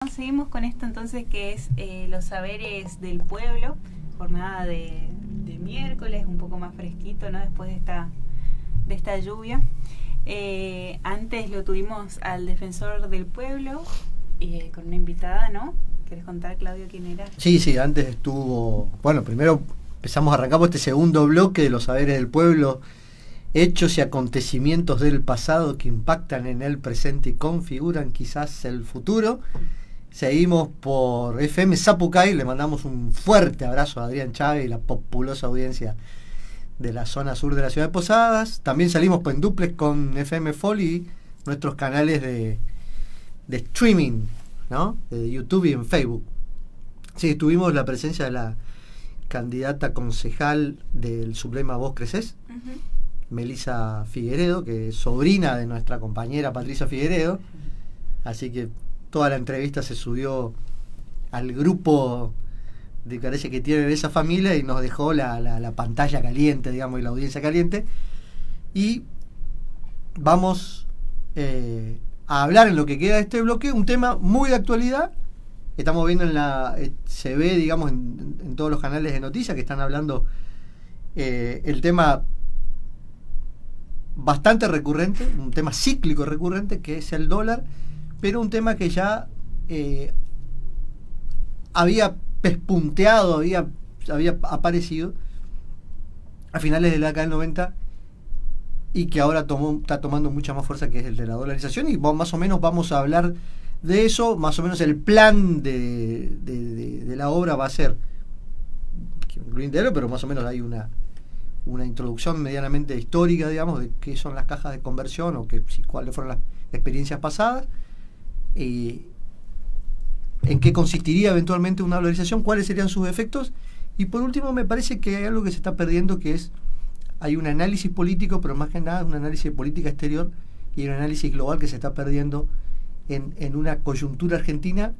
Seguimos con esto entonces que es los saberes del pueblo, jornada de miércoles, un poco más fresquito, ¿no? Después de esta lluvia. Antes lo tuvimos al defensor del pueblo con una invitada, ¿no? ¿Querés contar, Claudio, quién era? Sí, antes estuvo... Bueno, primero arrancamos este segundo bloque de los saberes del pueblo, hechos y acontecimientos del pasado que impactan en el presente y configuran quizás el futuro. Seguimos por FM Zapucay, le mandamos un fuerte abrazo a Adrián Chávez y la populosa audiencia de la zona sur de la ciudad de Posadas. También salimos en duplex con FM Folly, nuestros canales de streaming, ¿no? De YouTube y en Facebook. Sí, tuvimos la presencia de la candidata concejal del Sublema Vos Crecés, Melissa Figueredo, que es sobrina de nuestra compañera Patricia Figueredo. Así que toda la entrevista se subió al grupo de Carece que tienen esa familia y nos dejó la pantalla caliente, digamos, y la audiencia caliente. Y vamos a hablar en lo que queda de este bloque, un tema muy de actualidad. Estamos viendo se ve, digamos, en todos los canales de noticias que están hablando el tema bastante recurrente, un tema cíclico recurrente, que es el dólar, pero un tema que ya había pespunteado, había aparecido a finales de la década del 90 y que ahora está tomando mucha más fuerza, que es el de la dolarización, y más o menos vamos a hablar de eso. Más o menos el plan de la obra va a ser pero más o menos hay una introducción medianamente histórica, digamos, de qué son las cajas de conversión o cuáles fueron las experiencias pasadas, en qué consistiría eventualmente una dolarización, cuáles serían sus efectos, y por último me parece que hay algo que se está perdiendo, que hay un análisis político, pero más que nada un análisis de política exterior y un análisis global que se está perdiendo en una coyuntura argentina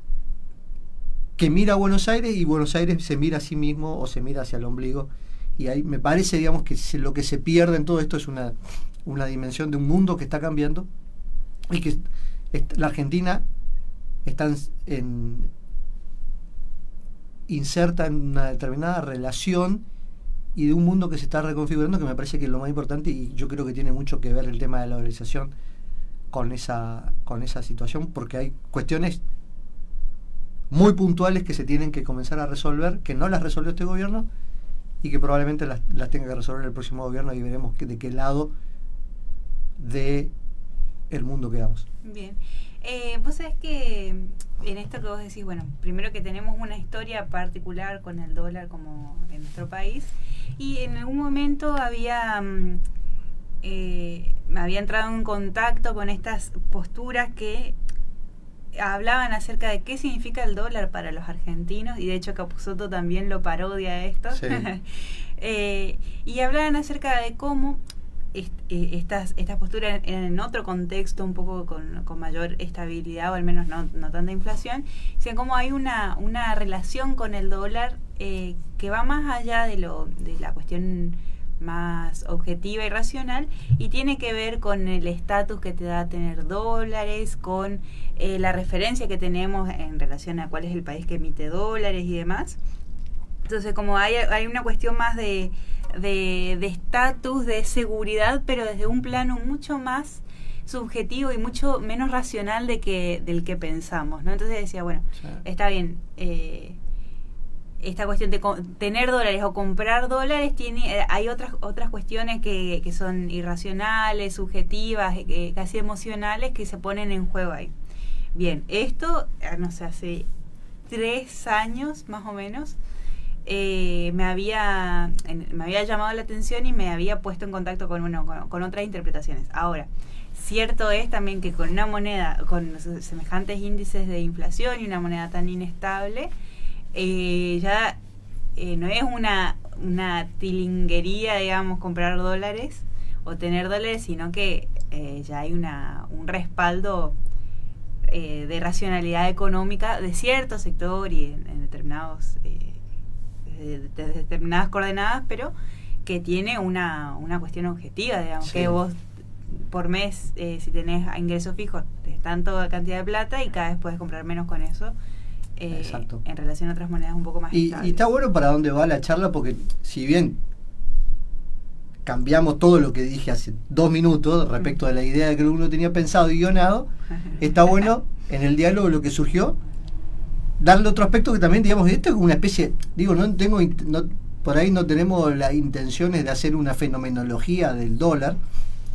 que mira a Buenos Aires y Buenos Aires se mira a sí mismo o se mira hacia el ombligo. Y ahí me parece, digamos, que lo que se pierde en todo esto es una dimensión de un mundo que está cambiando y que la Argentina está inserta en una determinada relación y de un mundo que se está reconfigurando, que me parece que es lo más importante, y yo creo que tiene mucho que ver el tema de la dolarización con esa situación, porque hay cuestiones muy puntuales que se tienen que comenzar a resolver, que no las resolvió este gobierno y que probablemente las tenga que resolver el próximo gobierno, y veremos de qué lado de el mundo quedamos. Bien. Vos sabés que en esto que vos decís, bueno, primero que tenemos una historia particular con el dólar como en nuestro país, y en algún momento me había entrado en contacto con estas posturas que hablaban acerca de qué significa el dólar para los argentinos, y de hecho Capusotto también lo parodia esto. Sí. Y hablaban acerca de cómo estas posturas eran en otro contexto, un poco con mayor estabilidad, o al menos no tanta inflación. Dicen cómo hay una relación con el dólar que va más allá de la cuestión más objetiva y racional, y tiene que ver con el estatus que te da tener dólares, con la referencia que tenemos en relación a cuál es el país que emite dólares y demás. Entonces, como hay una cuestión más de estatus, de seguridad, pero desde un plano mucho más subjetivo y mucho menos racional del que pensamos, ¿no? Entonces decía, bueno, sí, está bien, esta cuestión de tener dólares o comprar dólares hay otras cuestiones que son irracionales, subjetivas, casi emocionales, que se ponen en juego ahí. Bien, esto, no sé, hace 3 años más o menos, me había llamado la atención y me había puesto en contacto con otras interpretaciones. Ahora, cierto es también que con una moneda con semejantes índices de inflación y una moneda tan inestable, ya no es una tilinguería, digamos, comprar dólares o tener dólares, sino que ya hay un respaldo de racionalidad económica de cierto sector y en determinadas coordenadas, pero que tiene una cuestión objetiva, digamos, sí, que vos por mes, si tenés ingresos fijos, te tenés tanta cantidad de plata y cada vez puedes comprar menos con eso. Exacto. En relación a otras monedas un poco más y está bueno para dónde va la charla, porque si bien cambiamos todo lo que dije hace 2 minutos respecto a la idea que uno tenía pensado y guionado, está bueno en el diálogo lo que surgió, darle otro aspecto que también, digamos, esto es como una especie, digo, por ahí no tenemos las intenciones de hacer una fenomenología del dólar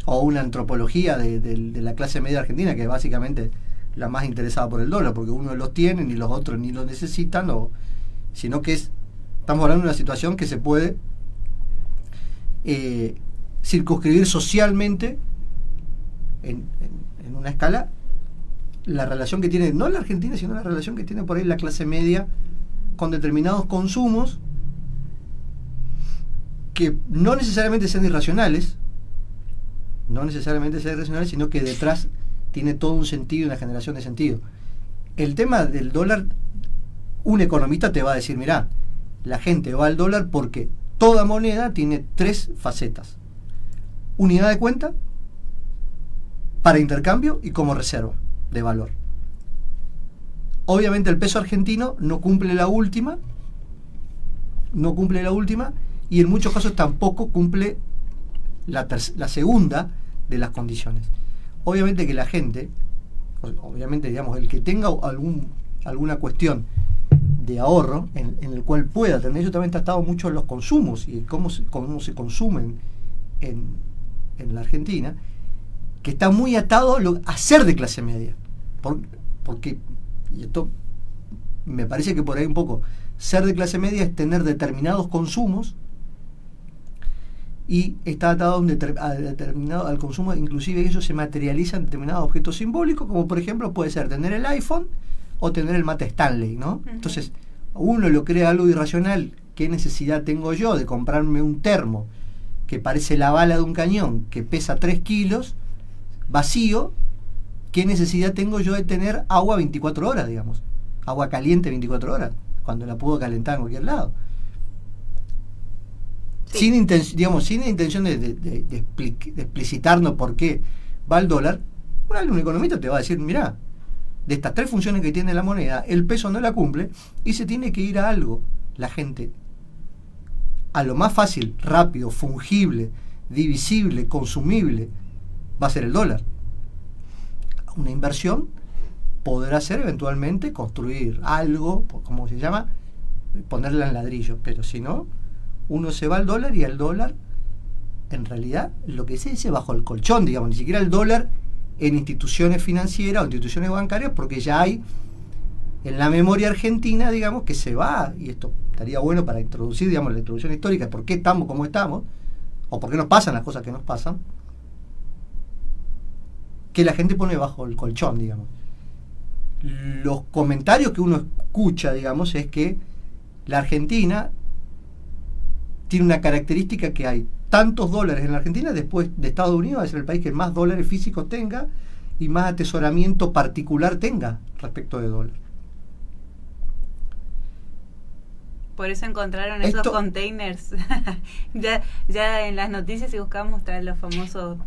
o una antropología de la clase media argentina, que es básicamente la más interesada por el dólar, porque unos los tienen y los otros ni lo necesitan, sino que estamos hablando de una situación que se puede circunscribir socialmente en una escala la relación que tiene, no la Argentina, sino la relación que tiene por ahí la clase media con determinados consumos que no necesariamente sean irracionales, sino que detrás tiene todo un sentido, una generación de sentido. El tema del dólar, un economista te va a decir, mirá, la gente va al dólar porque toda moneda tiene 3 facetas: unidad de cuenta, para intercambio y como reserva de valor. Obviamente el peso argentino no cumple la última, y en muchos casos tampoco cumple la segunda de las condiciones. Obviamente que la gente, digamos, el que tenga alguna cuestión de ahorro en el cual pueda tener, eso también está atado mucho en los consumos y cómo se consumen en la Argentina, que está muy atado a ser de clase media. Porque, y esto me parece que por ahí un poco, ser de clase media es tener determinados consumos y está atado al consumo, inclusive eso se materializa en determinados objetos simbólicos, como por ejemplo puede ser tener el iPhone o tener el mate Stanley, ¿no? Uh-huh. Entonces, uno lo crea algo irracional. ¿Qué necesidad tengo yo de comprarme un termo que parece la bala de un cañón, que pesa 3 kilos, vacío? ¿Qué necesidad tengo yo de tener agua 24 horas, digamos? Agua caliente 24 horas, cuando la puedo calentar en cualquier lado. Sí. Sin intención de explicitarnos por qué va el dólar, un economista te va a decir, mirá, de estas 3 funciones que tiene la moneda, el peso no la cumple y se tiene que ir a algo. La gente, a lo más fácil, rápido, fungible, divisible, consumible, va a ser el dólar. Una inversión podrá ser eventualmente construir algo, como se llama, ponerla en ladrillo, pero si no, uno se va al dólar y al dólar, en realidad, lo que se dice bajo el colchón, digamos, ni siquiera el dólar en instituciones financieras o instituciones bancarias, porque ya hay en la memoria argentina, digamos, que se va, y esto estaría bueno para introducir, digamos, la introducción histórica de por qué estamos como estamos, o por qué nos pasan las cosas que nos pasan, que la gente pone bajo el colchón, digamos. Los comentarios que uno escucha, digamos, es que la Argentina tiene una característica, que hay tantos dólares en la Argentina, después de Estados Unidos va a ser el país que más dólares físicos tenga y más atesoramiento particular tenga respecto de dólar. Por eso encontraron esos containers. ya en las noticias, si buscamos, están los famosos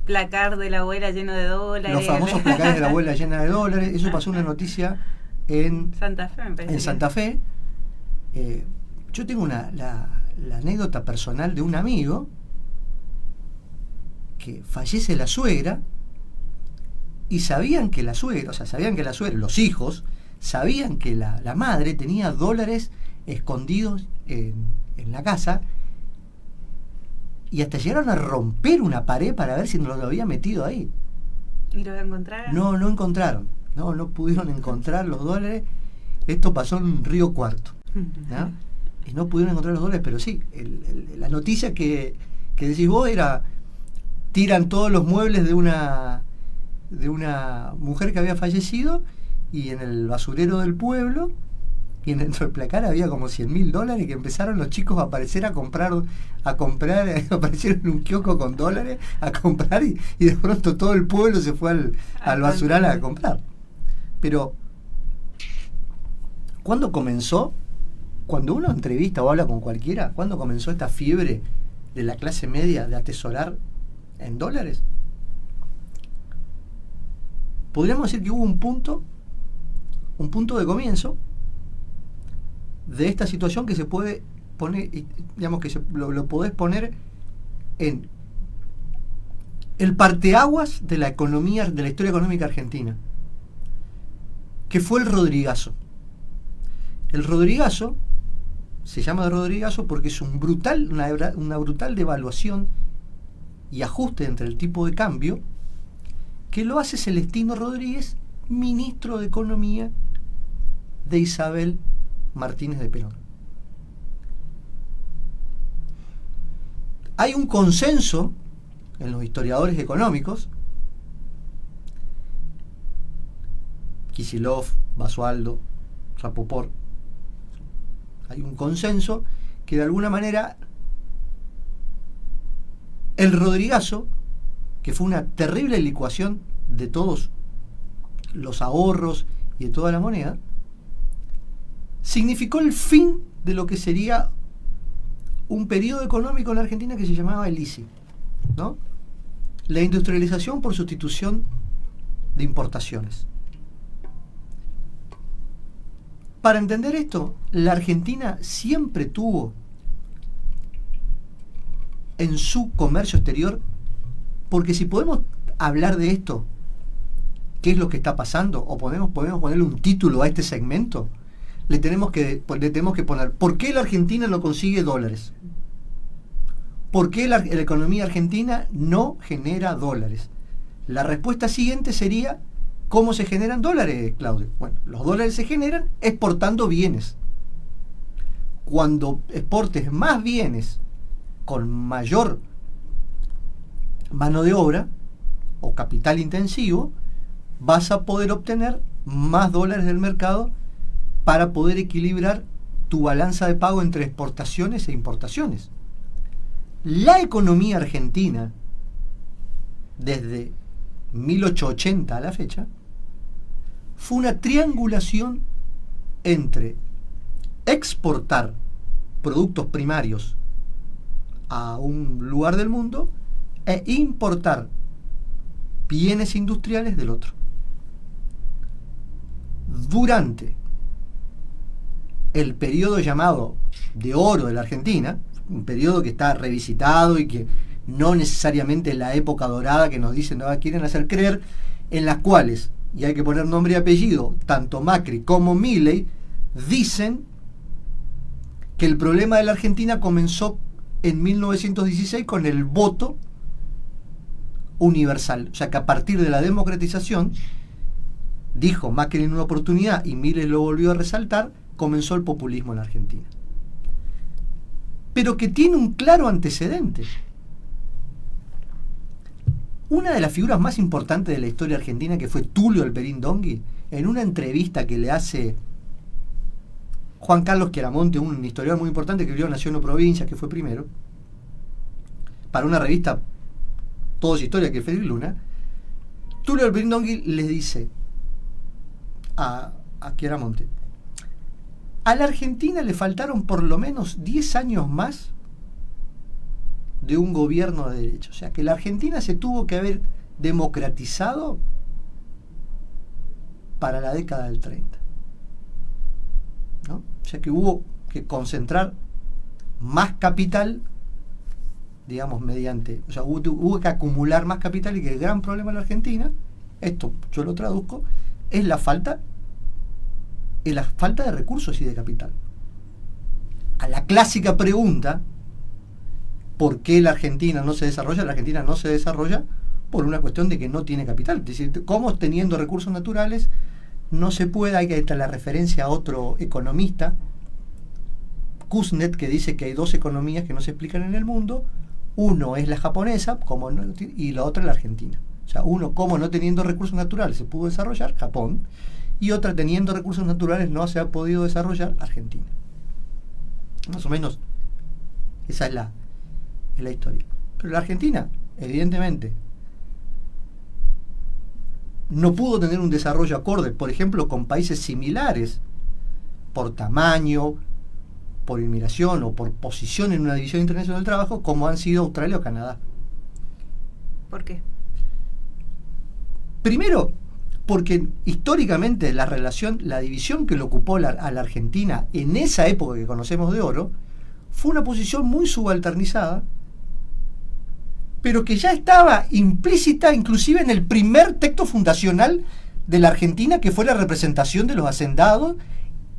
placar de la abuela lleno de dólares. Los famosos placares de la abuela llena de dólares. Eso pasó una noticia en Santa Fe, me parece. En Santa Fe. Yo tengo la anécdota personal de un amigo que fallece la suegra y sabían que la suegra, los hijos, sabían que la madre tenía dólares escondidos en la casa, y hasta llegaron a romper una pared para ver si nos lo había metido ahí. ¿Y lo encontraron? No encontraron. No pudieron encontrar los dólares. Esto pasó en Río Cuarto, ¿no? Y no pudieron encontrar los dólares, pero sí, la noticia que decís vos era: tiran todos los muebles de una mujer que había fallecido, y en el basurero del pueblo, y dentro del placar había como $100.000, que empezaron los chicos a aparecer a comprar, aparecieron en un kiosco con dólares a comprar, y de pronto todo el pueblo se fue al basural a comprar. Pero ¿cuándo comenzó? Cuando uno entrevista o habla con cualquiera, ¿cuándo comenzó esta fiebre de la clase media de atesorar en dólares? podríamos decir que hubo un punto de comienzo de esta situación que se puede poner, digamos que lo podés poner en el parteaguas de la economía, de la historia económica argentina, que fue el Rodrigazo. El Rodrigazo se llama de Rodrigazo porque es una brutal devaluación y ajuste entre el tipo de cambio que lo hace Celestino Rodríguez, ministro de Economía de Isabel Martínez de Perón. Hay un consenso en los historiadores económicos, Kicillof, Basualdo, Rapoport, hay un consenso que de alguna manera el Rodrigazo, que fue una terrible licuación de todos los ahorros y de toda la moneda, significó el fin de lo que sería un periodo económico en la Argentina que se llamaba el ISI, ¿no? La industrialización por sustitución de importaciones. Para entender esto, la Argentina siempre tuvo en su comercio exterior, porque si podemos hablar de esto, qué es lo que está pasando, o podemos ponerle un título a este segmento, le tenemos que poner ¿por qué la Argentina no consigue dólares? ¿Por qué la economía argentina no genera dólares? La respuesta siguiente sería ¿cómo se generan dólares, Claudio? Bueno, los dólares se generan exportando bienes. Cuando exportes más bienes con mayor mano de obra o capital intensivo, vas a poder obtener más dólares del mercado para poder equilibrar tu balanza de pago entre exportaciones e importaciones. La economía argentina, desde 1880 a la fecha, fue una triangulación entre exportar productos primarios a un lugar del mundo e importar bienes industriales del otro. Durante el periodo llamado de oro de la Argentina, un periodo que está revisitado y que no necesariamente es la época dorada que nos dicen, no quieren hacer creer, en las cuales, y hay que poner nombre y apellido, tanto Macri como Milei dicen que el problema de la Argentina comenzó en 1916 con el voto universal. O sea que a partir de la democratización, dijo Macri en una oportunidad y Milei lo volvió a resaltar, comenzó el populismo en la Argentina. Pero que tiene un claro antecedente. Una de las figuras más importantes de la historia argentina, que fue Tulio Elperín Dongui, en una entrevista que le hace Juan Carlos Chiaramonte, un historiador muy importante que vivió en Nación o Provincia, que fue primero, para una revista Todos Historia, que es Félix Luna, Tulio Elperín Dongui le dice a Chiaramonte: a la Argentina le faltaron por lo menos 10 años más de un gobierno de derecho. O sea, que la Argentina se tuvo que haber democratizado para la década del 30. ¿No? O sea, que hubo que concentrar más capital, digamos, mediante... O sea, hubo que acumular más capital, y que el gran problema en la Argentina, esto yo lo traduzco, es la falta de recursos y de capital. A la clásica pregunta, ¿por qué la Argentina no se desarrolla? La Argentina no se desarrolla por una cuestión de que no tiene capital. Es decir, ¿cómo teniendo recursos naturales no se puede? Hay que estar la referencia a otro economista, Kuznets, que dice que hay dos economías que no se explican en el mundo. Uno es la japonesa y la otra es la argentina. O sea, uno, como no teniendo recursos naturales se pudo desarrollar, Japón, y otra, teniendo recursos naturales no se ha podido desarrollar, Argentina. Más o menos esa es la historia. Pero la Argentina, evidentemente, no pudo tener un desarrollo acorde, por ejemplo, con países similares, por tamaño, por inmigración o por posición en una división internacional del trabajo, como han sido Australia o Canadá. ¿Por qué? Primero, porque históricamente la división que le ocupó a la Argentina en esa época que conocemos de oro, fue una posición muy subalternizada, pero que ya estaba implícita inclusive en el primer texto fundacional de la Argentina, que fue la representación de los hacendados,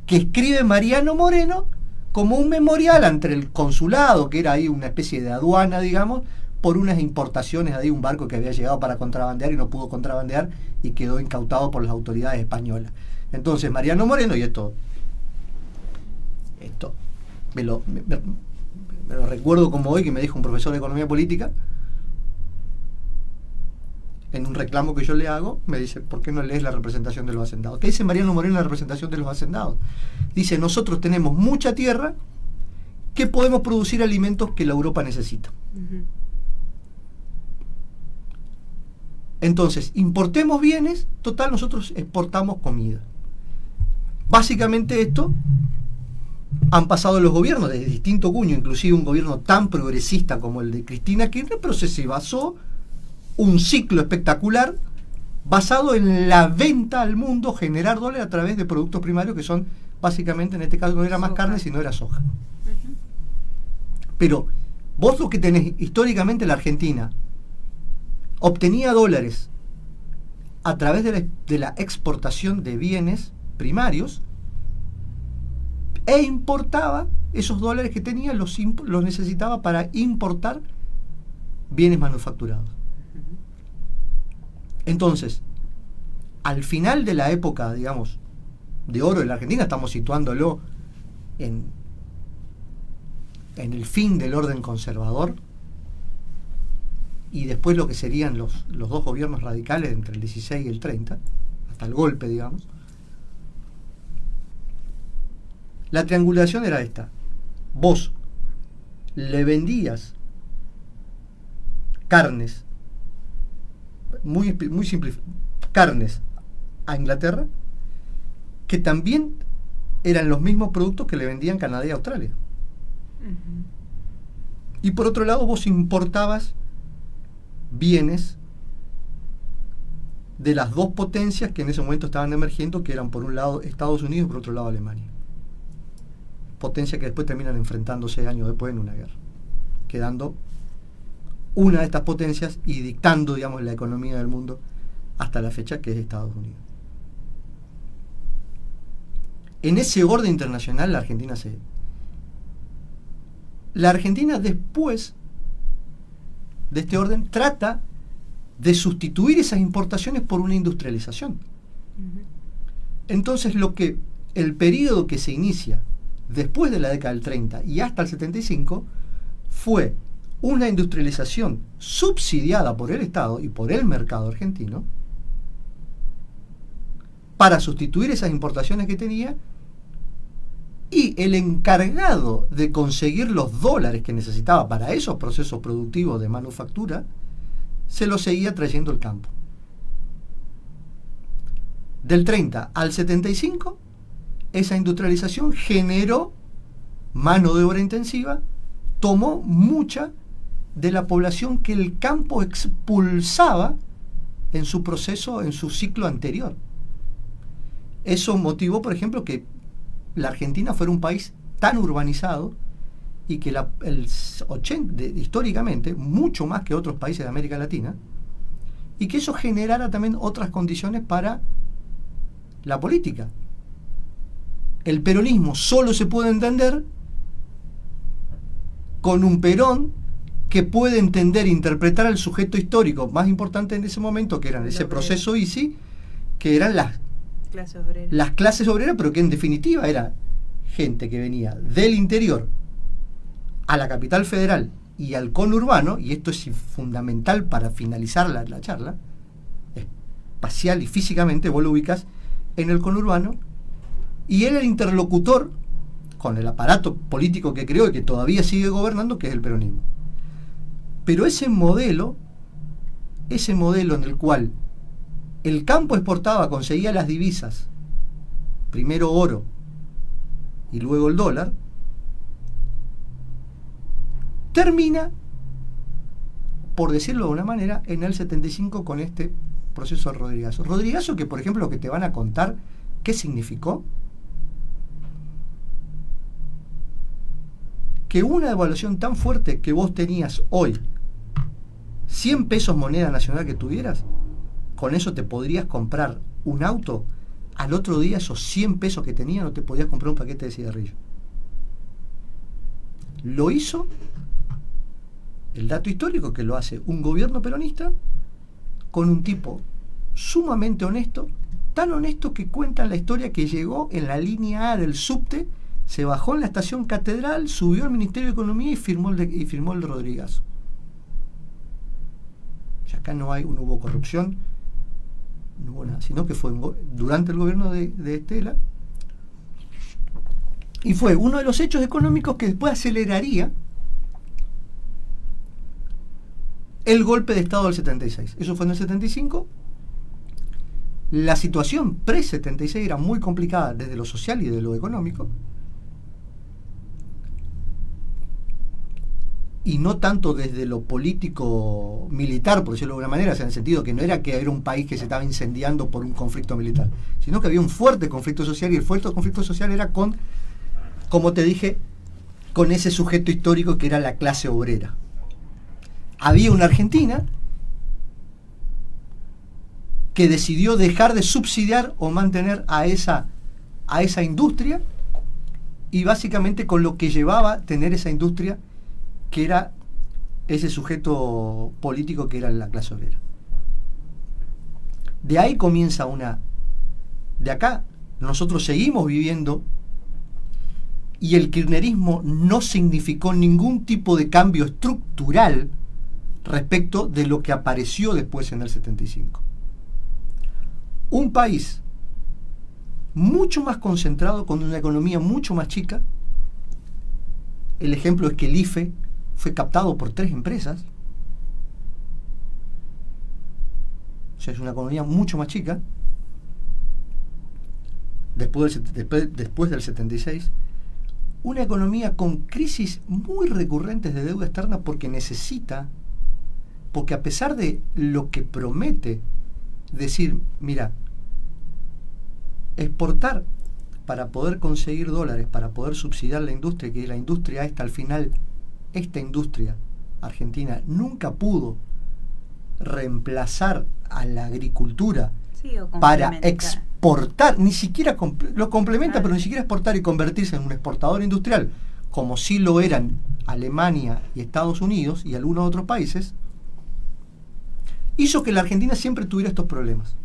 que escribe Mariano Moreno como un memorial ante el consulado, que era ahí una especie de aduana, digamos, por unas importaciones, ahí un barco que había llegado para contrabandear y no pudo contrabandear y quedó incautado por las autoridades españolas. Entonces Mariano Moreno, y esto me lo recuerdo como hoy, que me dijo un profesor de economía política, en un reclamo que yo le hago, me dice: ¿por qué no lees la representación de los hacendados? ¿Qué dice Mariano Moreno en la representación de los hacendados? Dice: nosotros tenemos mucha tierra, que podemos producir alimentos que la Europa necesita. Uh-huh. Entonces, importemos bienes, total, nosotros exportamos comida. Básicamente esto han pasado los gobiernos de distinto cuño, inclusive un gobierno tan progresista como el de Cristina Kirchner, pero se basó un ciclo espectacular basado en la venta al mundo, generar dólares a través de productos primarios que son, básicamente, en este caso no era más carne, sino era soja. Uh-huh. Pero vos lo que tenés históricamente, la Argentina obtenía dólares a través de la exportación de bienes primarios e importaba esos dólares que tenía, los necesitaba para importar bienes manufacturados. Entonces, al final de la época, digamos, de oro de la Argentina, estamos situándolo en el fin del orden conservador, y después lo que serían los dos gobiernos radicales entre el 16 y el 30, hasta el golpe, digamos. La triangulación era esta: vos le vendías carnes, muy simple, carnes a Inglaterra, que también eran los mismos productos que le vendían Canadá y Australia. Uh-huh. Y por otro lado, vos importabas bienes de las dos potencias que en ese momento estaban emergiendo, que eran por un lado Estados Unidos y por otro lado Alemania. Potencias que después terminan enfrentándose años después en una guerra, quedando una de estas potencias y dictando, digamos, la economía del mundo hasta la fecha, que es Estados Unidos. En ese orden internacional, la Argentina después de este orden trata de sustituir esas importaciones por una industrialización. Uh-huh. Entonces, el periodo que se inicia después de la década del 30 y hasta el 75 fue una industrialización subsidiada por el Estado y por el mercado argentino para sustituir esas importaciones que tenía, y el encargado de conseguir los dólares que necesitaba para esos procesos productivos de manufactura se los seguía trayendo el campo. Del 30 al 75, esa industrialización generó mano de obra intensiva, tomó mucha de la población que el campo expulsaba en su proceso, en su ciclo anterior. Eso motivó, por ejemplo, que la Argentina fuera un país tan urbanizado y que históricamente, mucho más que otros países de América Latina, y que eso generara también otras condiciones para la política. El peronismo solo se puede entender con un Perón que puede entender e interpretar al sujeto histórico más importante en ese momento, que eran ese proceso ISI, que eran las clases obreras, pero que en definitiva era gente que venía del interior a la capital federal y al conurbano, y esto es fundamental para finalizar la charla, espacial y físicamente, vos lo ubicás en el conurbano, y era el interlocutor con el aparato político que creó y que todavía sigue gobernando, que es el peronismo. Pero ese modelo en el cual el campo exportaba, conseguía las divisas, primero oro y luego el dólar, termina, por decirlo de una manera, en el 75 con este proceso de Rodrigazo. Rodrigazo, que por ejemplo lo que te van a contar, ¿qué significó? Que una devaluación tan fuerte que vos tenías hoy, 100 pesos moneda nacional que tuvieras, con eso te podrías comprar un auto, al otro día esos 100 pesos que tenías no te podías comprar un paquete de cigarrillos. Lo hizo, el dato histórico que lo hace un gobierno peronista con un tipo sumamente honesto, tan honesto que cuentan la historia que llegó en la línea A del subte, se bajó en la estación Catedral, subió al Ministerio de Economía y firmó el Rodrigazo. O sea, acá no hubo corrupción, no hubo nada, sino que fue durante el gobierno de Estela, y fue uno de los hechos económicos que después aceleraría el golpe de Estado del 76. Eso fue en el 75. La situación pre-76 era muy complicada desde lo social y de lo económico, y no tanto desde lo político militar, por decirlo de alguna manera, o sea, en el sentido que no era que era un país que se estaba incendiando por un conflicto militar, sino que había un fuerte conflicto social, y el fuerte conflicto social era con, como te dije, con ese sujeto histórico que era la clase obrera. Había una Argentina que decidió dejar de subsidiar o mantener a esa industria, y básicamente con lo que llevaba tener esa industria, que era ese sujeto político que era la clase obrera. De ahí comienza de acá nosotros seguimos viviendo, y el kirchnerismo no significó ningún tipo de cambio estructural respecto de lo que apareció después en el 75. Un país mucho más concentrado, con una economía mucho más chica. El ejemplo es que el IFE fue captado por 3 empresas. O sea, es una economía mucho más chica. Después del 76. Una economía con crisis muy recurrentes de deuda externa, porque a pesar de lo que promete decir, mira, exportar para poder conseguir dólares, para poder subsidiar la industria, que la industria esta, al final, esta industria argentina nunca pudo reemplazar a la agricultura, sí, para exportar, ni siquiera lo complementa, pero ni siquiera exportar y convertirse en un exportador industrial, como sí lo eran Alemania y Estados Unidos y algunos otros países, hizo que la Argentina siempre tuviera estos problemas.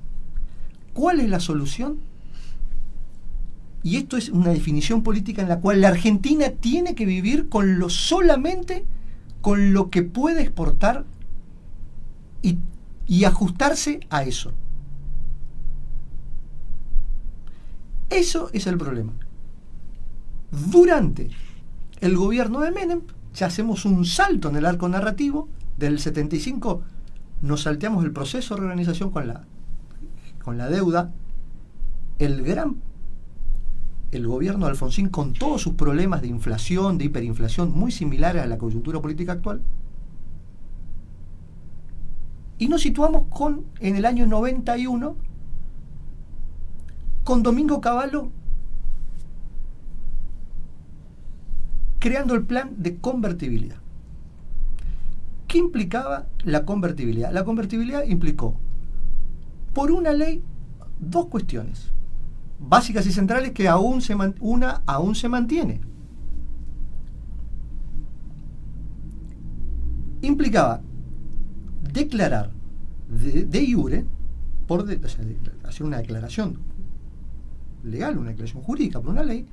¿Cuál es la solución? Y esto es una definición política en la cual la Argentina tiene que vivir solamente con lo que puede exportar y ajustarse a eso. Eso es el problema. Durante el gobierno de Menem, ya hacemos un salto en el arco narrativo. Del 75 nos salteamos el proceso de reorganización con la deuda. El gobierno de Alfonsín, con todos sus problemas de inflación, de hiperinflación, muy similares a la coyuntura política actual. Y nos situamos en el año 91, con Domingo Cavallo creando el plan de convertibilidad. ¿Qué implicaba la convertibilidad? La convertibilidad implicó, por una ley, 2 cuestiones básicas y centrales que aún se mantiene. Implicaba declarar de iure, hacer una declaración legal, una declaración jurídica por una ley,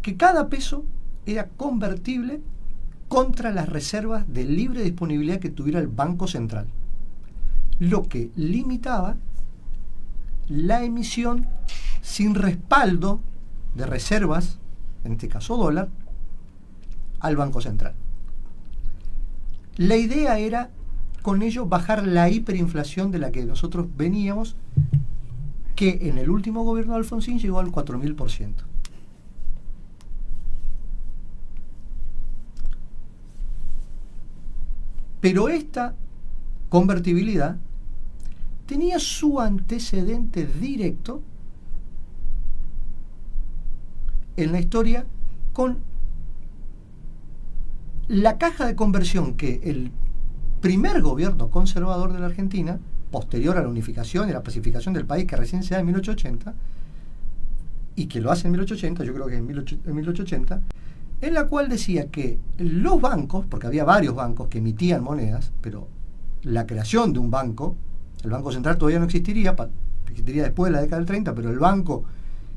que cada peso era convertible contra las reservas de libre disponibilidad que tuviera el Banco Central, lo que limitaba la emisión sin respaldo de reservas, en este caso dólar, al Banco Central. La idea era, con ello, bajar la hiperinflación de la que nosotros veníamos, que en el último gobierno de Alfonsín llegó al 4000%. Pero esta convertibilidad tenía su antecedente directo en la historia con la caja de conversión que el primer gobierno conservador de la Argentina, posterior a la unificación y la pacificación del país, que recién se da en 1880, y que lo hace en 1880, yo creo que en 1880, en la cual decía que los bancos, porque había varios bancos que emitían monedas, pero la creación de un banco, el Banco Central todavía no existiría, existiría después de la década del 30, pero el banco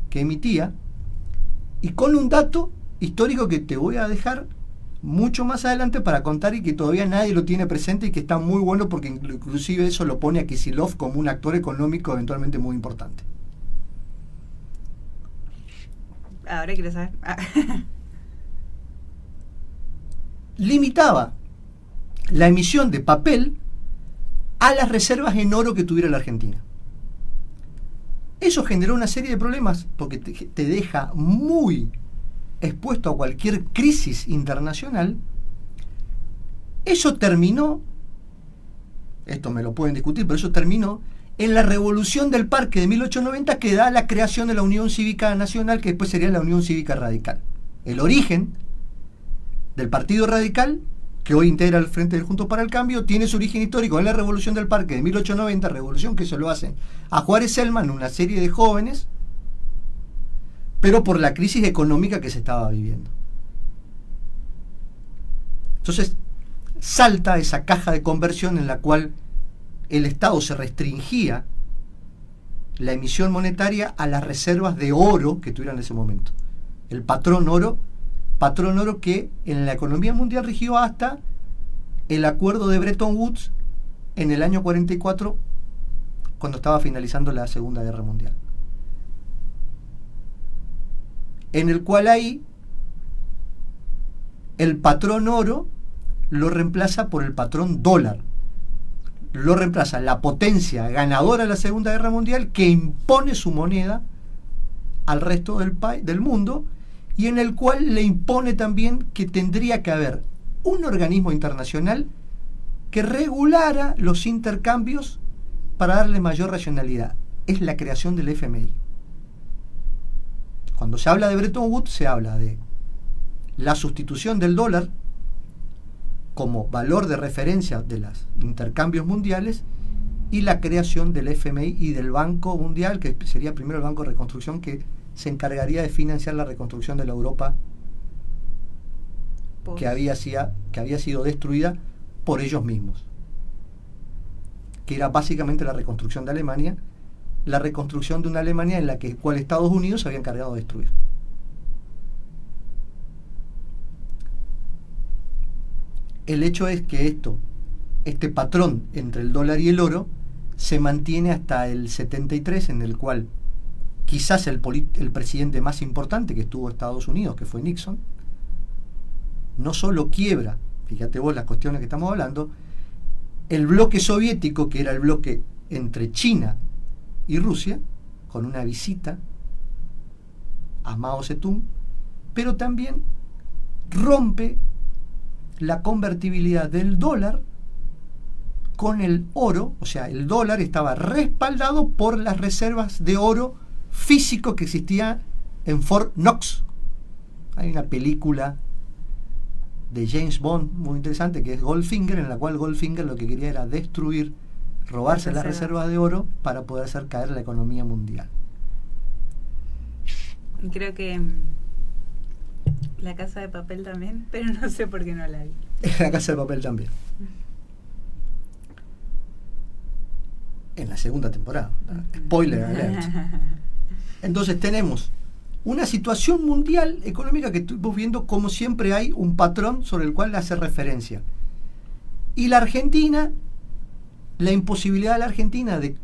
que emitía, y con un dato histórico que te voy a dejar mucho más adelante para contar y que todavía nadie lo tiene presente y que está muy bueno porque inclusive eso lo pone a Kicillof como un actor económico eventualmente muy importante. Ahora quiero saber. Limitaba la emisión de papel a las reservas en oro que tuviera la Argentina. Eso generó una serie de problemas porque te deja muy expuesto a cualquier crisis internacional. Eso terminó, esto me lo pueden discutir, pero eso terminó en la Revolución del Parque de 1890, que da la creación de la Unión Cívica Nacional, que después sería la Unión Cívica Radical. El origen del Partido Radical, que hoy integra el Frente del Juntos para el Cambio, tiene su origen histórico en la Revolución del Parque de 1890, revolución que se lo hacen a Juárez Selman, una serie de jóvenes, pero por la crisis económica que se estaba viviendo. Entonces, salta esa caja de conversión en la cual el Estado se restringía la emisión monetaria a las reservas de oro que tuvieran en ese momento. El patrón oro que en la economía mundial rigió hasta el acuerdo de Bretton Woods en el año 44, cuando estaba finalizando la Segunda Guerra Mundial. En el cual ahí el patrón oro lo reemplaza por el patrón dólar. Lo reemplaza la potencia ganadora de la Segunda Guerra Mundial, que impone su moneda al resto del mundo, y en el cual le impone también que tendría que haber un organismo internacional que regulara los intercambios para darle mayor racionalidad. Es la creación del FMI. Cuando se habla de Bretton Woods, se habla de la sustitución del dólar como valor de referencia de los intercambios mundiales y la creación del FMI y del Banco Mundial, que sería primero el Banco de Reconstrucción, que se encargaría de financiar la reconstrucción de la Europa que había sido destruida por ellos mismos, que era básicamente la reconstrucción de Alemania, la reconstrucción de una Alemania en la cual Estados Unidos se había encargado de destruir. El hecho es que este patrón entre el dólar y el oro se mantiene hasta el 73, en el cual quizás el presidente más importante que estuvo Estados Unidos, que fue Nixon, no solo quiebra, fíjate vos las cuestiones que estamos hablando, el bloque soviético, que era el bloque entre China y Rusia, con una visita a Mao Zedong, pero también rompe la convertibilidad del dólar con el oro, o sea, el dólar estaba respaldado por las reservas de oro físico que existía en Fort Knox. Hay una película de James Bond muy interesante que es Goldfinger, en la cual Goldfinger lo que quería era destruir, robarse las reservas de oro para poder hacer caer la economía mundial. Creo que La Casa de Papel también, pero no sé por qué no la vi. La Casa de Papel también. En la segunda temporada. Spoiler alert. Entonces tenemos una situación mundial económica que estuvimos viendo, como siempre hay un patrón sobre el cual hace referencia. Y la Argentina, la imposibilidad de la Argentina, de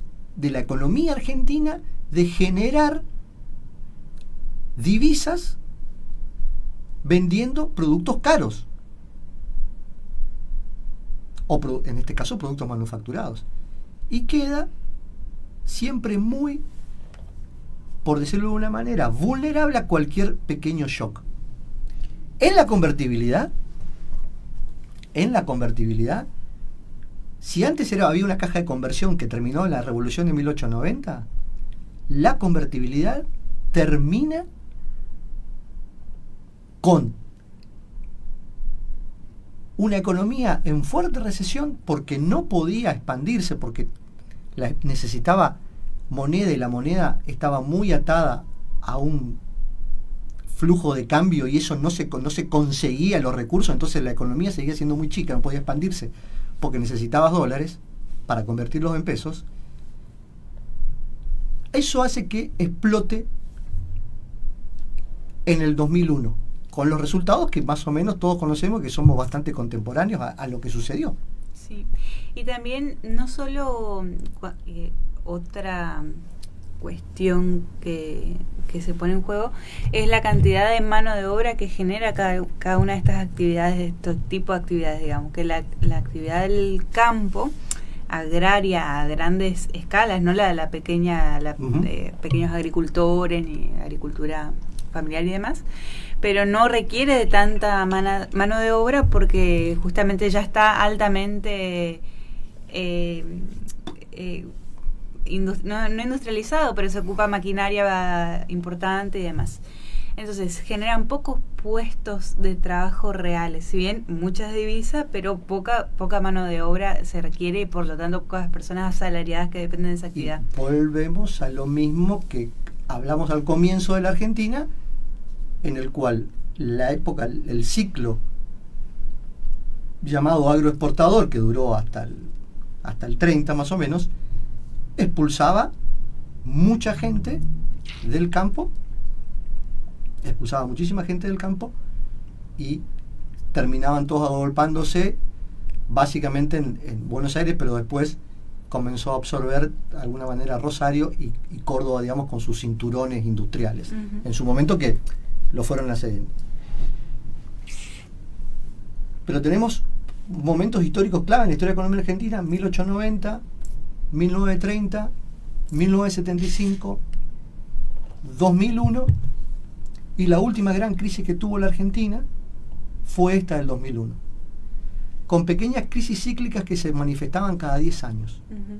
la economía argentina, de generar divisas vendiendo productos caros, o en este caso productos manufacturados, y queda siempre muy, por decirlo de una manera, vulnerable a cualquier pequeño shock. En la convertibilidad Si antes había una caja de conversión que terminó en la revolución de 1890, la convertibilidad termina con una economía en fuerte recesión porque no podía expandirse, porque necesitaba moneda y la moneda estaba muy atada a un flujo de cambio y eso no se conseguía los recursos, entonces la economía seguía siendo muy chica, no podía expandirse porque necesitabas dólares para convertirlos en pesos. Eso hace que explote en el 2001, con los resultados que más o menos todos conocemos, que somos bastante contemporáneos a lo que sucedió. Sí, y también no solo otra cuestión que se pone en juego es la cantidad de mano de obra que genera cada una de estas actividades, de estos tipos de actividades, digamos, que la actividad del campo agraria a grandes escalas, no la pequeña, pequeños agricultores ni agricultura familiar y demás, pero no requiere de tanta mano de obra porque justamente ya está altamente no industrializado, pero se ocupa maquinaria importante y demás. Entonces generan pocos puestos de trabajo reales, si bien muchas divisas, pero poca mano de obra se requiere y por lo tanto pocas personas asalariadas que dependen de esa actividad. Y volvemos a lo mismo que hablamos al comienzo de la Argentina, en el cual la época, el ciclo llamado agroexportador, que duró hasta el 30 más o menos, expulsaba mucha gente del campo, expulsaba muchísima gente del campo y terminaban todos agolpándose básicamente en Buenos Aires, pero después comenzó a absorber de alguna manera Rosario y Córdoba, digamos, con sus cinturones industriales. Uh-huh. En su momento que lo fueron haciendo. Pero tenemos momentos históricos clave en la historia de la economía argentina: 1890, 1930, 1975, 2001, y la última gran crisis que tuvo la Argentina fue esta del 2001, con pequeñas crisis cíclicas que se manifestaban cada 10 años. Uh-huh.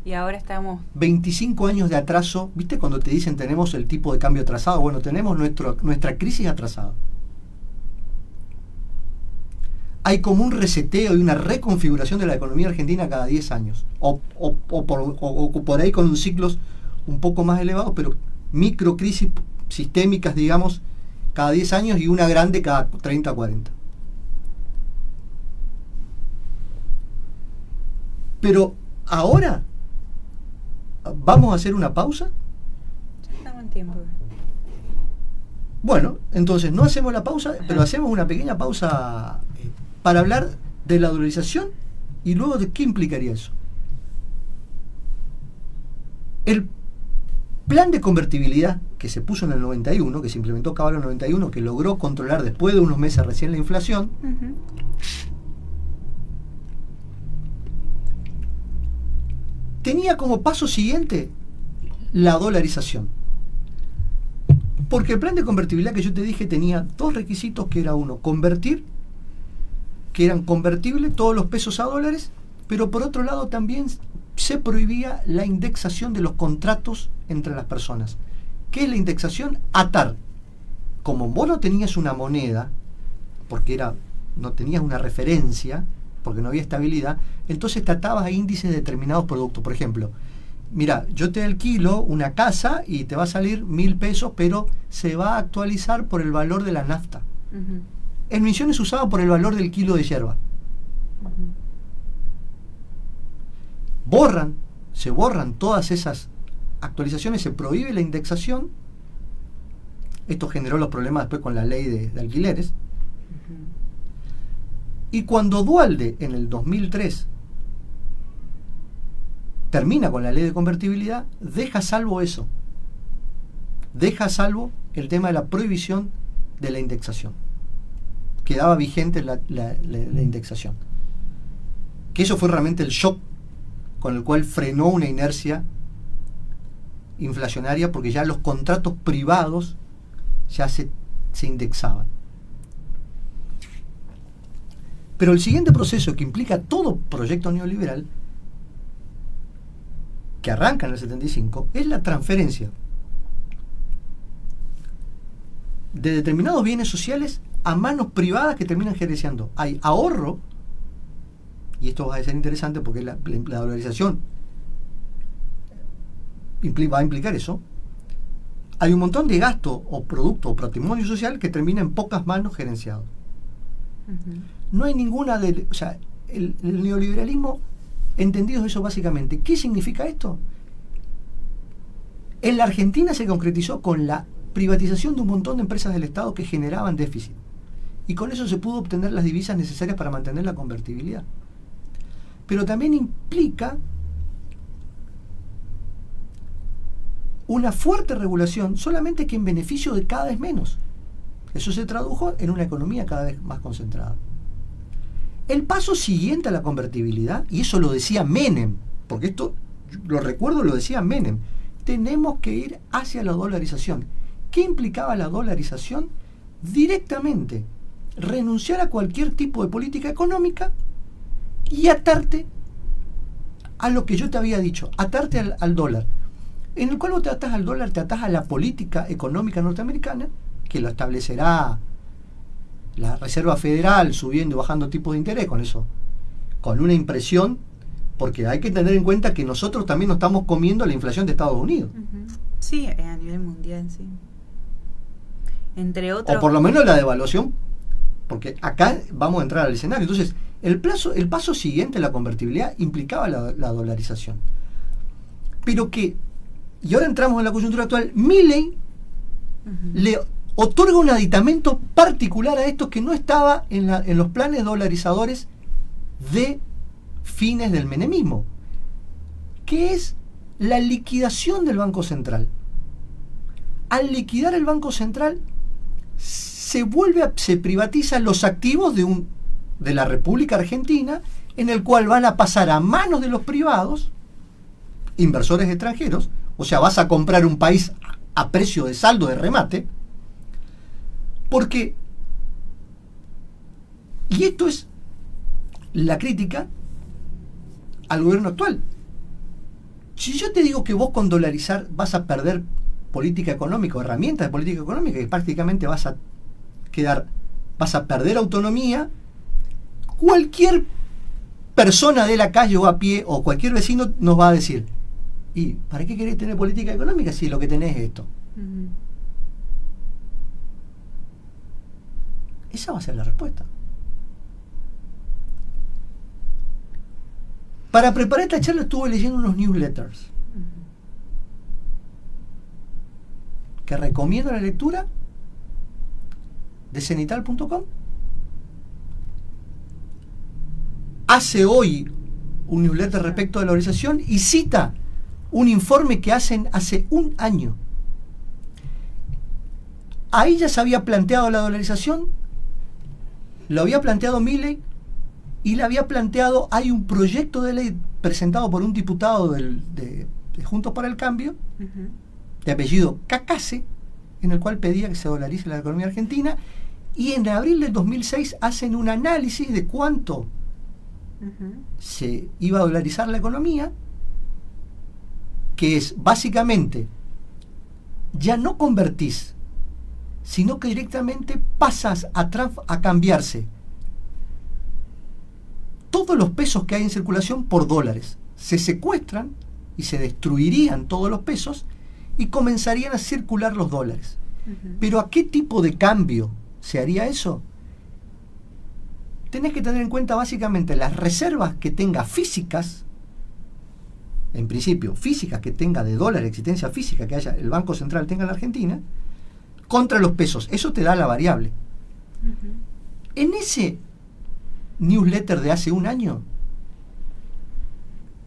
Y ahora estamos 25 años de atraso. ¿Viste cuando te dicen tenemos el tipo de cambio atrasado? Bueno, tenemos nuestra crisis atrasada. Hay como un reseteo y una reconfiguración de la economía argentina cada 10 años. O por ahí con ciclos un poco más elevados, pero microcrisis sistémicas, digamos, cada 10 años y una grande cada 30 o 40. Pero ahora ¿vamos a hacer una pausa? Ya estamos en tiempo. Bueno, entonces no hacemos la pausa, pero hacemos una pequeña pausa para hablar de la dolarización y luego de qué implicaría eso. El plan de convertibilidad que se puso en el 91, que se implementó cabal en el 91, que logró controlar después de unos meses recién la inflación, uh-huh, tenía como paso siguiente la dolarización. Porque el plan de convertibilidad que yo te dije tenía dos requisitos, que era uno, convertir, que eran convertibles todos los pesos a dólares, pero por otro lado también se prohibía la indexación de los contratos entre las personas. ¿Qué es la indexación? Atar. Como vos no tenías una moneda, porque no tenías una referencia, porque no había estabilidad, entonces te atabas a índices de determinados productos. Por ejemplo, mira, yo te alquilo una casa y te va a salir 1.000 pesos, pero se va a actualizar por el valor de la nafta. Uh-huh. En Misiones se usaba por el valor del kilo de yerba. Uh-huh. Se borran todas esas actualizaciones, se prohíbe la indexación. Esto generó los problemas después con la ley de alquileres. Uh-huh. Y cuando Duhalde en el 2003 termina con la ley de convertibilidad, deja salvo eso. Deja salvo el tema de la prohibición de la indexación. Quedaba vigente la indexación. Que eso fue realmente el shock con el cual frenó una inercia inflacionaria, porque ya los contratos privados ya se indexaban. Pero el siguiente proceso que implica todo proyecto neoliberal, que arranca en el 75, es la transferencia de determinados bienes sociales a manos privadas que terminan gerenciando. Hay ahorro, y esto va a ser interesante porque la dolarización va a implicar eso. Hay un montón de gasto o producto o patrimonio social que termina en pocas manos gerenciados. No hay ninguna o sea, el neoliberalismo, entendido eso básicamente. ¿Qué significa esto? En la Argentina se concretizó con la privatización de un montón de empresas del Estado que generaban déficit. Y con eso se pudo obtener las divisas necesarias para mantener la convertibilidad. Pero también implica una fuerte regulación, solamente que en beneficio de cada vez menos. Eso se tradujo en una economía cada vez más concentrada. El paso siguiente a la convertibilidad, y eso lo decía Menem, porque esto lo recuerdo, lo decía Menem, tenemos que ir hacia la dolarización. ¿Qué implicaba la dolarización? Directamente renunciar a cualquier tipo de política económica y atarte a lo que yo te había dicho, atarte al dólar. En el cual vos te atás al dólar, te atás a la política económica norteamericana, que lo establecerá la Reserva Federal subiendo y bajando tipos de interés, con eso, con una impresión, porque hay que tener en cuenta que nosotros también nos estamos comiendo la inflación de Estados Unidos. Sí, a nivel mundial, sí. Entre otros. O por lo menos la devaluación, porque acá vamos a entrar al escenario. Entonces, el paso siguiente a la convertibilidad implicaba la dolarización. Pero que, y ahora entramos en la coyuntura actual, Milei le otorga un aditamento particular a esto que no estaba en los planes dolarizadores de fines del menemismo, que es la liquidación del Banco Central. Al liquidar el Banco Central, se privatiza los activos de la República Argentina, en el cual van a pasar a manos de los privados, inversores extranjeros. O sea, vas a comprar un país a precio de saldo de remate, porque, y esto es la crítica al gobierno actual. Si yo te digo que vos con dolarizar vas a perder política económica, herramientas de política económica, que prácticamente vas a perder autonomía, cualquier persona de la calle o a pie, o cualquier vecino nos va a decir, ¿y para qué querés tener política económica si lo que tenés es esto? Esa va a ser la respuesta. Para preparar esta charla estuve leyendo unos newsletters que recomiendo la lectura de cenital.com. Hace hoy un newsletter respecto de la dolarización y cita un informe que hacen hace un año. Ahí ya se había planteado la dolarización, lo había planteado Milei y le había planteado, hay un proyecto de ley presentado por un diputado de Juntos para el Cambio, de apellido Cacase, en el cual pedía que se dolarice la economía argentina, y en abril del 2006 hacen un análisis de cuánto se iba a dolarizar la economía, que es básicamente, ya no convertís, sino que directamente pasas a cambiarse todos los pesos que hay en circulación por dólares. Se secuestran y se destruirían todos los pesos y comenzarían a circular los dólares. Pero ¿a qué tipo de cambio se haría eso? Tenés que tener en cuenta básicamente las reservas que tenga físicas, en principio físicas, que tenga de dólar, existencia física que haya el Banco Central tenga en la Argentina, contra los pesos. Eso te da la variable. En ese newsletter de hace un año,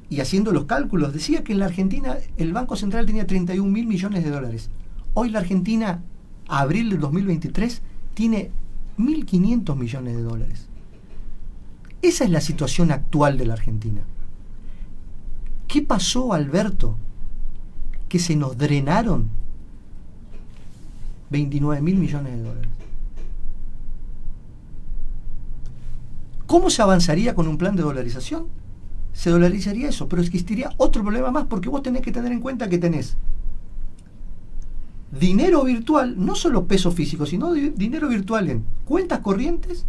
y haciendo los cálculos, decía que en la Argentina el Banco Central tenía 31.000 millones de dólares. Hoy la Argentina, a abril del 2023, tiene 1.500 millones de dólares. Esa es la situación actual de la Argentina. ¿Qué pasó, Alberto? Que se nos drenaron 29.000 millones de dólares. ¿Cómo se avanzaría con un plan de dolarización? Se dolarizaría eso, pero existiría otro problema más, porque vos tenés que tener en cuenta que tenés dinero virtual, no solo peso físico, sino dinero virtual en cuentas corrientes,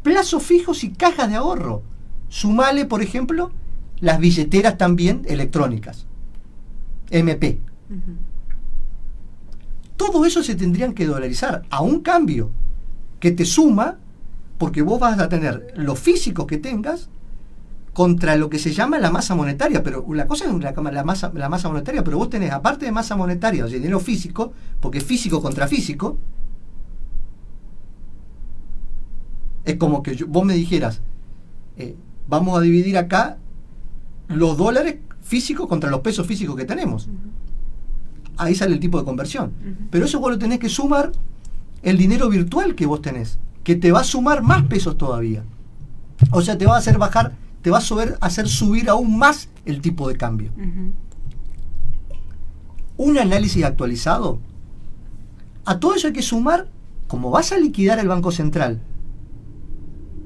plazos fijos y cajas de ahorro. Sumale, por ejemplo, las billeteras también electrónicas, MP. Todo eso se tendrían que dolarizar a un cambio que te suma, porque vos vas a tener los físicos que tengas contra lo que se llama la masa monetaria, pero la cosa es la masa monetaria, pero vos tenés, aparte de masa monetaria, o sea, dinero físico, porque es físico contra físico, es como que vos me dijeras, vamos a dividir acá los dólares físicos contra los pesos físicos que tenemos. Ahí sale el tipo de conversión. Pero eso vos lo tenés que sumar el dinero virtual que vos tenés, que te va a sumar más pesos todavía. O sea, te va a hacer bajar, te va a hacer subir aún más el tipo de cambio. Un análisis actualizado. A todo eso hay que sumar, como vas a liquidar el Banco Central,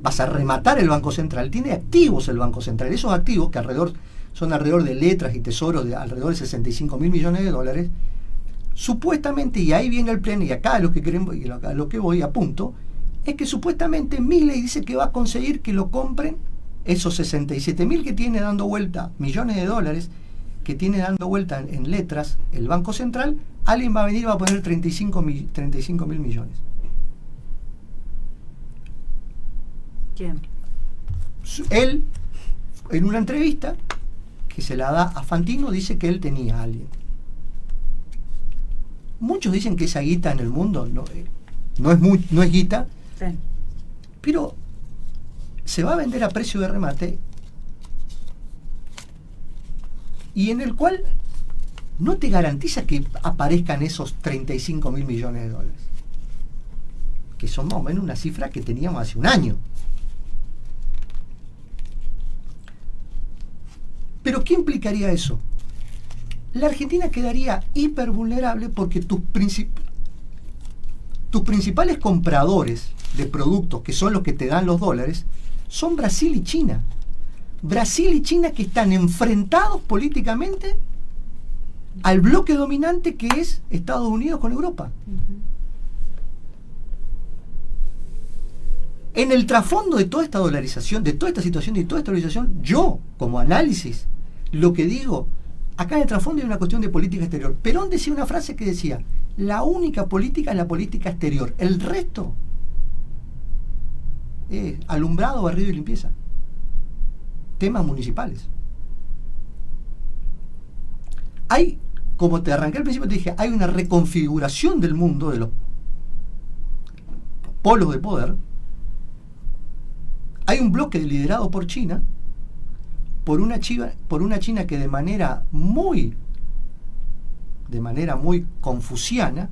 vas a rematar el Banco Central, tiene activos el Banco Central. Esos activos, que son alrededor de letras y tesoros de alrededor de 65.000 millones de dólares, supuestamente, y ahí viene el plan, y acá lo que queremos, y a lo que voy a punto, es que supuestamente Milei dice que va a conseguir que lo compren esos 67.000 que tiene dando vuelta, millones de dólares, que tiene dando vuelta en letras el Banco Central. Alguien va a venir y va a poner 35.000 millones. ¿Quién? Él, en una entrevista que se la da a Fantino, dice que él tenía a alguien. Muchos dicen que esa guita en el mundo no es guita, sí, pero se va a vender a precio de remate, y en el cual no te garantiza que aparezcan esos 35.000 millones de dólares, que son más o menos una cifra que teníamos hace un año. ¿Pero qué implicaría eso? La Argentina quedaría hipervulnerable, porque tus principales compradores de productos, que son los que te dan los dólares, son Brasil y China. Brasil y China, que están enfrentados políticamente al bloque dominante que es Estados Unidos con Europa. En el trasfondo de toda esta dolarización, de toda esta situación y toda esta dolarización, yo, como análisis, lo que digo, acá en el trasfondo hay una cuestión de política exterior. Perón decía una frase que decía: la única política es la política exterior, el resto es alumbrado, barrido y limpieza, temas municipales. Hay, como te arranqué al principio, te dije, hay una reconfiguración del mundo, de los polos de poder. Hay un bloque liderado por China, por una China que de manera muy confuciana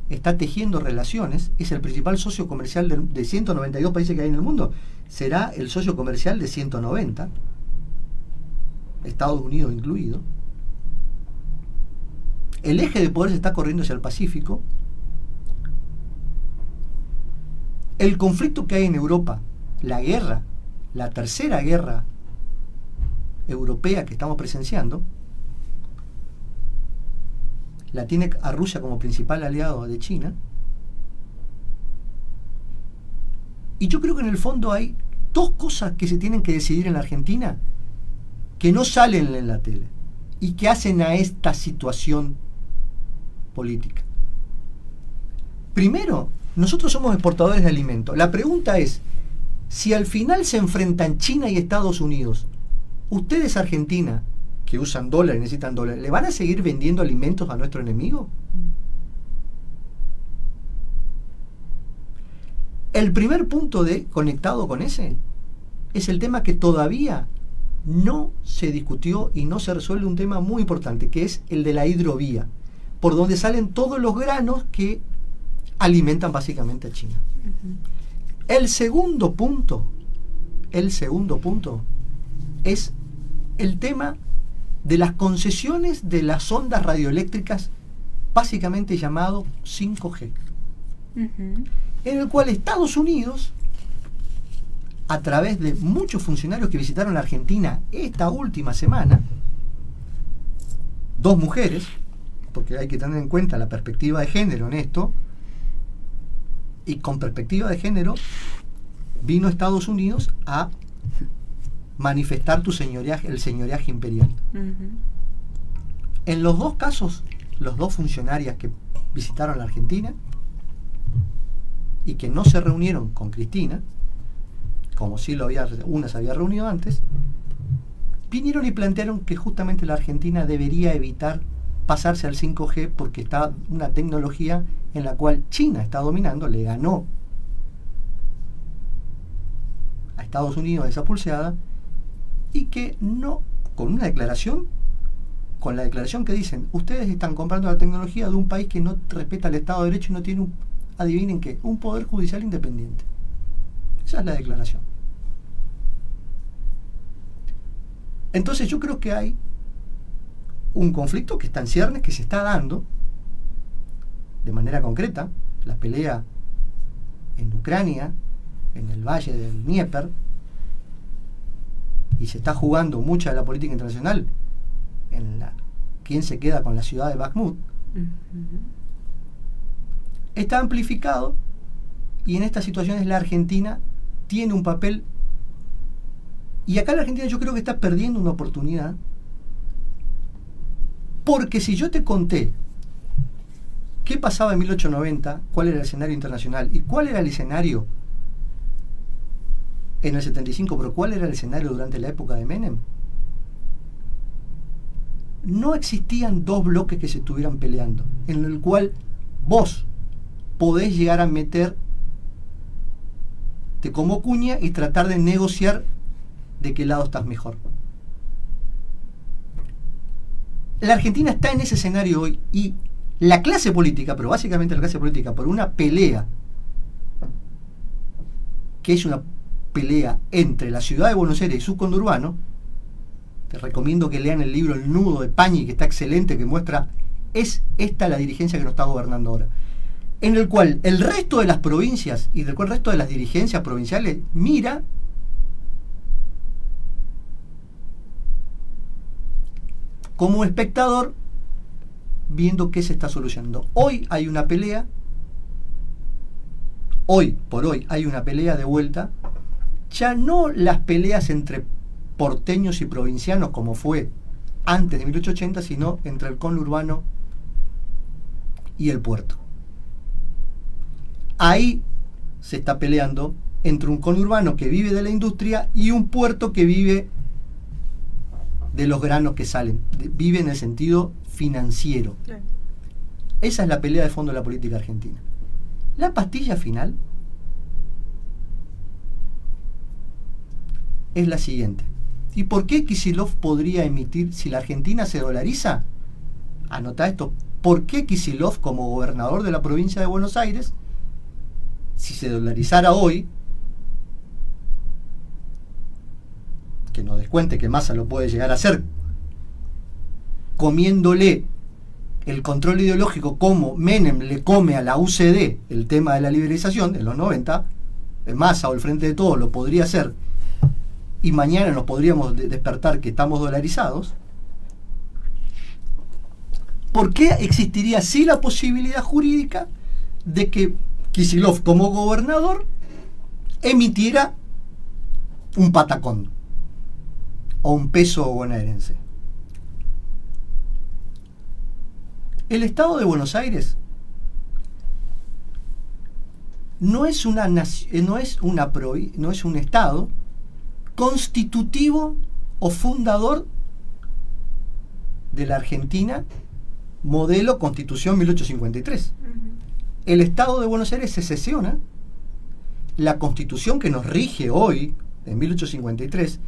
está tejiendo relaciones. Es el principal socio comercial de 192 países que hay en el mundo. Será el socio comercial de 190, Estados Unidos incluido. El eje de poder se está corriendo hacia el Pacífico. El conflicto que hay en Europa, la guerra, la tercera guerra europea que estamos presenciando, la tiene a Rusia como principal aliado de China. Y yo creo que en el fondo hay dos cosas que se tienen que decidir en la Argentina que no salen en la tele y que hacen a esta situación política. Primero, nosotros somos exportadores de alimentos. La pregunta es, si al final se enfrentan China y Estados Unidos, ustedes, Argentina, que usan dólares, necesitan dólares, ¿le van a seguir vendiendo alimentos a nuestro enemigo? El primer punto conectado con ese es el tema que todavía no se discutió y no se resuelve, un tema muy importante, que es el de la hidrovía, por donde salen todos los granos que alimentan básicamente a China. El segundo punto es el tema de las concesiones de las ondas radioeléctricas, básicamente llamado 5G, en el cual Estados Unidos a través de muchos funcionarios que visitaron la Argentina esta última semana, 2 mujeres, porque hay que tener en cuenta la perspectiva de género en esto, y con perspectiva de género vino a Estados Unidos a manifestar el señoreaje imperial. En los 2 casos, los 2 funcionarias que visitaron la Argentina y que no se reunieron con Cristina, como si una se había reunido antes, vinieron y plantearon que justamente la Argentina debería evitar pasarse al 5G porque está una tecnología en la cual China está dominando, le ganó a Estados Unidos esa pulseada, y que no, con la declaración que dicen, ustedes están comprando la tecnología de un país que no respeta el Estado de Derecho y no tiene adivinen qué, un poder judicial independiente. Esa es la declaración. Entonces yo creo que hay un conflicto que está en ciernes, que se está dando de manera concreta, la pelea en Ucrania, en el valle del Dnieper, y se está jugando mucha de la política internacional en quién se queda con la ciudad de Bakhmut, está amplificado, y en estas situaciones la Argentina tiene un papel, y acá la Argentina yo creo que está perdiendo una oportunidad, porque si yo te conté qué pasaba en 1890, cuál era el escenario internacional y cuál era el escenario en el 75, pero cuál era el escenario durante la época de Menem, no existían 2 bloques que se estuvieran peleando, en el cual vos podés llegar a meterte como cuña y tratar de negociar de qué lado estás mejor. La Argentina está en ese escenario hoy, y la clase política, pero básicamente la clase política, por una pelea que es una pelea entre la ciudad de Buenos Aires y su conurbano. Te recomiendo que lean el libro El nudo de Pañi, que está excelente, que muestra, es esta la dirigencia que nos está gobernando ahora, en el cual el resto de las provincias y el resto de las dirigencias provinciales mira como espectador, viendo qué se está solucionando. Hoy hay una pelea, hoy por hoy hay una pelea de vuelta, ya no las peleas entre porteños y provincianos como fue antes de 1880, sino entre el conurbano y el puerto. Ahí se está peleando entre un conurbano que vive de la industria y un puerto que vive de los granos que salen, vive en el sentido financiero. Claro. Esa es la pelea de fondo de la política argentina. La pastilla final es la siguiente. ¿Y por qué Kicillof podría emitir, si la Argentina se dolariza? Anota esto. ¿Por qué Kicillof, como gobernador de la provincia de Buenos Aires, si se dolarizara hoy, que no descuente que Massa lo puede llegar a hacer, comiéndole el control ideológico como Menem le come a la UCD el tema de la liberalización en los 90, Massa o el Frente de Todos lo podría hacer, y mañana nos podríamos despertar que estamos dolarizados. ¿Por qué existiría así la posibilidad jurídica de que Kicillof como gobernador emitiera un patacón o un peso bonaerense? El Estado de Buenos Aires no es un Estado constitutivo o fundador de la Argentina, modelo Constitución 1853. El Estado de Buenos Aires se secesiona. La Constitución que nos rige hoy, en 1853,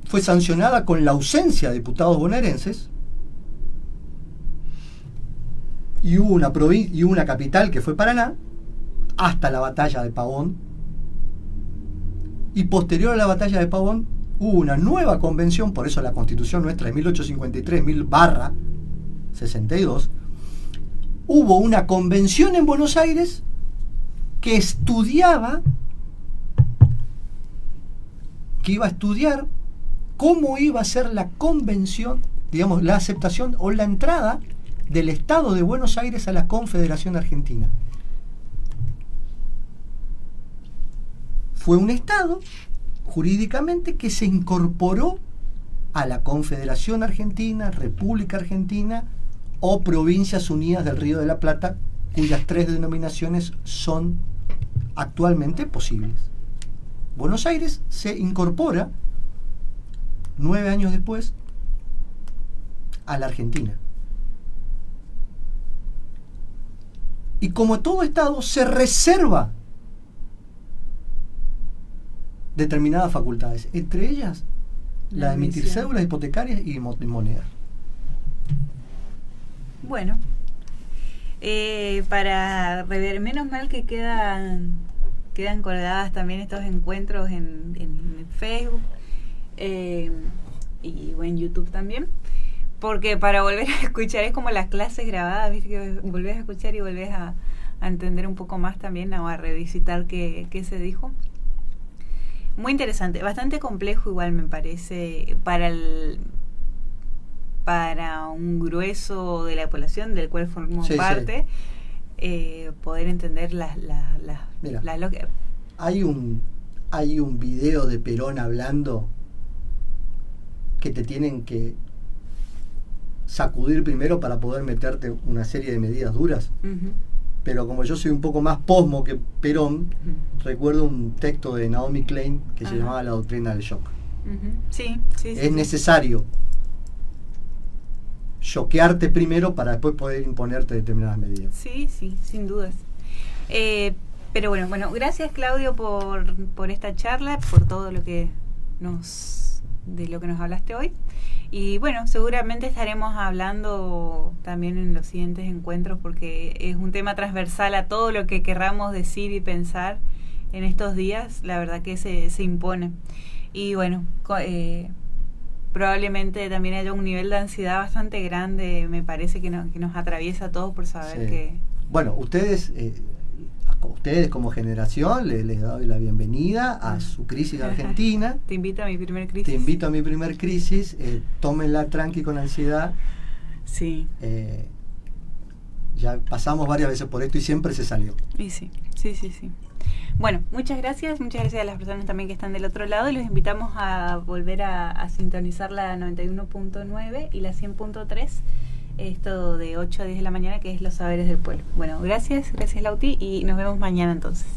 fue sancionada con la ausencia de diputados bonaerenses, y hubo una capital que fue Paraná, hasta la batalla de Pavón, y posterior a la batalla de Pavón hubo una nueva convención, por eso la Constitución nuestra de 1853-62, hubo una convención en Buenos Aires que estudiaba que iba a estudiar cómo iba a ser la convención, digamos, la aceptación o la entrada del Estado de Buenos Aires a la Confederación Argentina. Fue un Estado, jurídicamente, que se incorporó a la Confederación Argentina, República Argentina o Provincias Unidas del Río de la Plata, cuyas 3 denominaciones son actualmente posibles. Buenos Aires se incorpora 9 años después a la Argentina. Y como todo Estado se reserva determinadas facultades, entre ellas la de emitir cédulas hipotecarias y monedas. Bueno, para rever, menos mal que quedan colgadas también estos encuentros en Facebook y en YouTube también, porque para volver a escuchar es como las clases grabadas, viste, que volvés a escuchar y volvés a entender un poco más también, o a revisitar qué se dijo. Muy interesante, bastante complejo igual me parece para un grueso de la población del cual formamos parte, poder entender las lógicas. Hay un video de Perón hablando que te tienen que sacudir primero para poder meterte una serie de medidas duras. Uh-huh. Pero como yo soy un poco más posmo que Perón, recuerdo un texto de Naomi Klein que se llamaba La doctrina del shock. Sí, es necesario choquearte primero para después poder imponerte determinadas medidas. Sí, sin dudas. Pero bueno, gracias Claudio por esta charla, por todo lo que nos hablaste hoy. Y bueno, seguramente estaremos hablando también en los siguientes encuentros, porque es un tema transversal a todo lo que querramos decir y pensar en estos días. La verdad que se impone. Y bueno, probablemente también haya un nivel de ansiedad bastante grande, me parece, que nos atraviesa a todos por saber que... Bueno, ustedes como generación les doy la bienvenida a su crisis argentina. Te invito a mi primer crisis. Tómenla tranqui, con ansiedad. Sí. Ya pasamos varias veces por esto y siempre se salió. Y sí. Bueno, muchas gracias a las personas también que están del otro lado, y los invitamos a volver a sintonizar la 91.9 y la 100.3, esto de 8 a 10 de la mañana, que es Los Saberes del Pueblo. Bueno, gracias Lauti, y nos vemos mañana entonces.